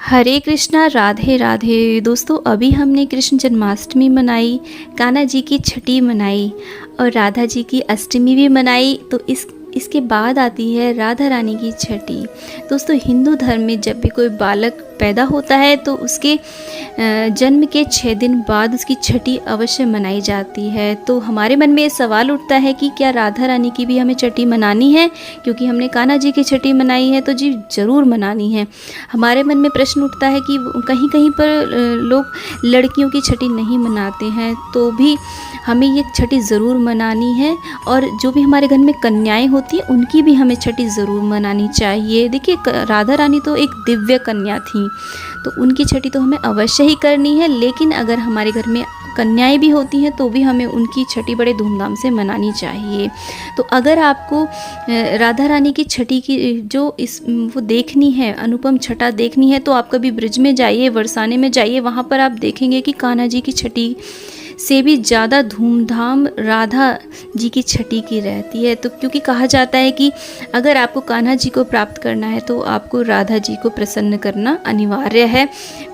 हरे कृष्णा, राधे राधे। दोस्तों, अभी हमने कृष्ण जन्माष्टमी मनाई, कान्हा जी की छठी मनाई और राधा जी की अष्टमी भी मनाई। तो इसके बाद आती है राधा रानी की छठी। दोस्तों, हिंदू धर्म में जब भी कोई बालक पैदा होता है तो उसके जन्म के 6 दिन बाद उसकी छठी अवश्य मनाई जाती है। तो हमारे मन में ये सवाल उठता है कि क्या राधा रानी की भी हमें छठी मनानी है? क्योंकि हमने कान्हा जी की छठी मनाई है तो जी ज़रूर मनानी है। हमारे मन में प्रश्न उठता है कि कहीं कहीं पर लोग लड़कियों की छठी नहीं मनाते हैं, तो भी हमें ये छठी ज़रूर मनानी है। और जो भी हमारे घर में कन्याएं होती हैं उनकी भी हमें छठी ज़रूर मनानी चाहिए। देखिए, राधा रानी तो एक दिव्य कन्या थी, तो उनकी छठी तो हमें अवश्य ही करनी है। लेकिन अगर हमारे घर में कन्याएं भी होती हैं तो भी हमें उनकी छठी बड़े धूमधाम से मनानी चाहिए। तो अगर आपको राधा रानी की छठी की वो देखनी है, अनुपम छटा देखनी है, तो आप कभी ब्रिज में जाइए, बरसाने में जाइए। वहाँ पर आप देखेंगे कि कान्हा जी की छठी से भी ज़्यादा धूमधाम राधा जी की छठी की रहती है। तो क्योंकि कहा जाता है कि अगर आपको कान्हा जी को प्राप्त करना है तो आपको राधा जी को प्रसन्न करना अनिवार्य है।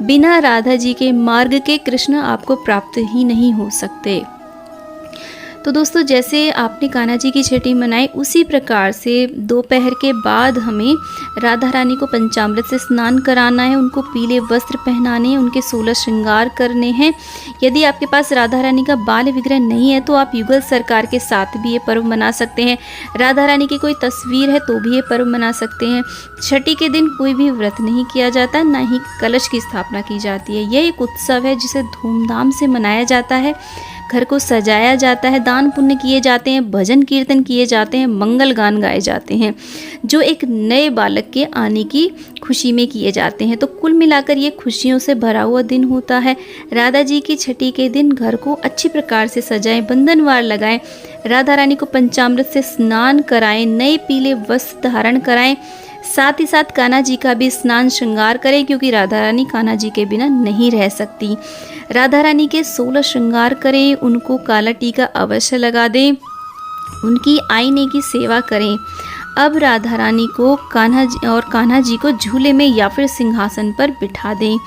बिना राधा जी के मार्ग के कृष्ण आपको प्राप्त ही नहीं हो सकते। तो दोस्तों, जैसे आपने कान्हा जी की छठी मनाई, उसी प्रकार से दोपहर के बाद हमें राधा रानी को पंचामृत से स्नान कराना है, उनको पीले वस्त्र पहनाने हैं, उनके 16 श्रृंगार करने हैं। यदि आपके पास राधा रानी का बाल विग्रह नहीं है तो आप युगल सरकार के साथ भी ये पर्व मना सकते हैं। राधा रानी की कोई तस्वीर है तो भी ये पर्व मना सकते हैं। छठी के दिन कोई भी व्रत नहीं किया जाता, ना ही कलश की स्थापना की जाती है। यह एक उत्सव है जिसे धूमधाम से मनाया जाता है। घर को सजाया जाता है, दान पुण्य किए जाते हैं, भजन कीर्तन किए जाते हैं, मंगल गान गाए जाते हैं, जो एक नए बालक के आने की खुशी में किए जाते हैं। तो कुल मिलाकर ये खुशियों से भरा हुआ दिन होता है। राधा जी की छठी के दिन घर को अच्छी प्रकार से सजाएं, बंधनवार लगाएं, राधा रानी को पंचामृत से स्नान कराएं, नए पीले वस्त्र धारण कराएं। साथ ही साथ कान्हा जी का भी स्नान श्रृंगार करें, क्योंकि राधा रानी कान्हा जी के बिना नहीं रह सकती। राधा रानी के 16 श्रृंगार करें, उनको काला टीका अवश्य लगा दें, उनकी आईने की सेवा करें। अब राधा रानी को कान्हा जी को झूले में या फिर सिंहासन पर बिठा दें।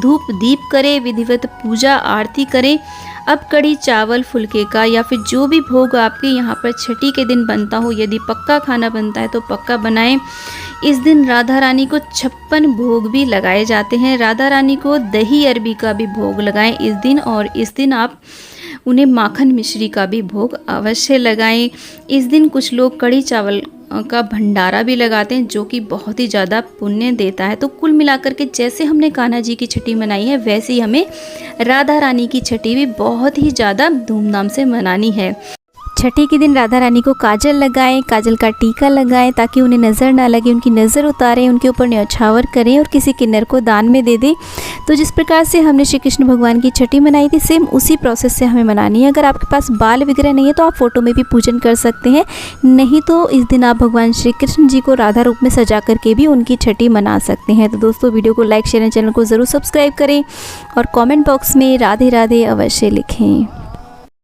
धूप दीप करें, विधिवत पूजा आरती करें। अब कढ़ी चावल फुलके का या फिर जो भी भोग आपके यहाँ पर छठी के दिन बनता हो, यदि पक्का खाना बनता है तो पक्का बनाएं। इस दिन राधा रानी को 56 भोग भी लगाए जाते हैं। राधा रानी को दही अरबी का भी भोग लगाएं इस दिन, और इस दिन आप उन्हें माखन मिश्री का भी भोग अवश्य लगाएं। इस दिन कुछ लोग कढ़ी चावल का भंडारा भी लगाते हैं, जो कि बहुत ही ज़्यादा पुण्य देता है। तो कुल मिलाकर के जैसे हमने कान्हा जी की छठी मनाई है, वैसे ही हमें राधा रानी की छठी भी बहुत ही ज़्यादा धूमधाम से मनानी है। छठी के दिन राधा रानी को काजल लगाएं, काजल का टीका लगाएं, ताकि उन्हें नज़र ना लगे, उनकी नज़र उतारें, उनके ऊपर न्यौछावर करें और किसी किन्नर को दान में दे दें। तो जिस प्रकार से हमने श्री कृष्ण भगवान की छठी मनाई थी, सेम उसी प्रोसेस से हमें मनानी है। अगर आपके पास बाल विग्रह नहीं है तो आप फोटो में भी पूजन कर सकते हैं, नहीं तो इस दिन आप भगवान श्री कृष्ण जी को राधा रूप में सजा करके भी उनकी छठी मना सकते हैं। तो दोस्तों, वीडियो को लाइक शेयर, चैनल को ज़रूर सब्सक्राइब करें और कॉमेंट बॉक्स में राधे राधे अवश्य लिखें।